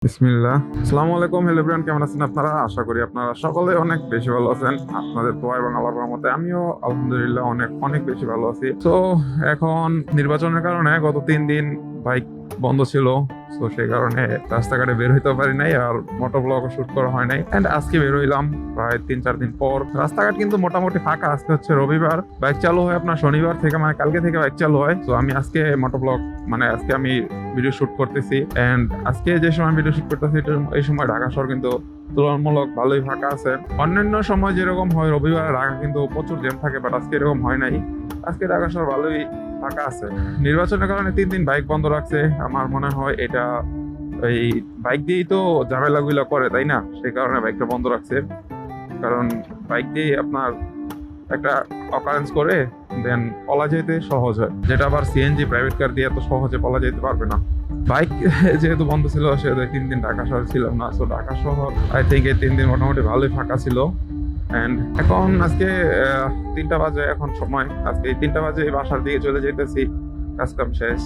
বিসমিল্লাহ। আসসালামু আলাইকুম। হ্যালো এভরিওয়ান, কেমন আছেন আপনারা? আশা করি আপনারা সকলে অনেক বেশি ভালো আছেন। আপনাদের দোয়া এবং আল্লাহর রহমতে আমিও আলহামদুলিল্লাহ অনেক অনেক বেশি ভালো আছি। তো এখন নির্বাচনের কারণে গত 3 দিন বাইক বন্ধ ছিল। তো সেই কারণে রাস্তাঘাটে বের হইতে পারি নাই, আর মোটরব্লগও শুট করা হয় নাই। এন্ড আজকে বের হইলাম প্রায় 3-4 দিন পর। রাস্তাঘাট কিন্তু মোটামুটি ফাঁকা। আজকে হচ্ছে রবিবার, বাইক চালু হয় আপনার শনিবার থেকে, মানে কালকে থেকে বাইক চালু হয়। তো আমি আজকে মোটরব্লগ আজকে আমি ভিডিও শুট করতেছি। এন্ড আজকে যে সময় ভিডিও শুট করতেছি এই সময় ঢাকা শহর কিন্তু তুলনামূলক ভালোই ফাঁকা আছে। অন্যান্য সময় যেরকম হয় রবিবারে ঢাকা কিন্তু প্রচুর জ্যাম থাকে, বাট আজকে এরকম হয় নাই। আজকে ঢাকা শহর ভালোই ফাঁকা আছে। নির্বাচনের কারণে 3 দিন বাইক বন্ধ রাখছে। আমার মনে হয় এটা ওই বাইক দিয়েই তো ঝামেলাগুলো করে, তাই না? সেই কারণে বাইকটা বন্ধ রাখছে। কারণ বাইক দিয়ে আপনার একটা অকারেন্স করে দেন পলা যেতে সহজ হয়, যেটা আবার সিএনজি প্রাইভেট কার দিয়ে এত সহজে পলা যেতে পারবে না। বাইক যেহেতু বন্ধ ছিল, সেহেতু 3 দিন ঢাকা শহর ছিলাম না। সো ঢাকা শহর আই থিঙ্ক এই 3 দিন মোটামুটি ভালোই ফাঁকা ছিল। এন্ড এখন আজকে 3টা বাজে এখন সময়। আজকে এই 3টা বাজে বাসার দিকে চলে যেতেছি, কাজ কাম শেষ।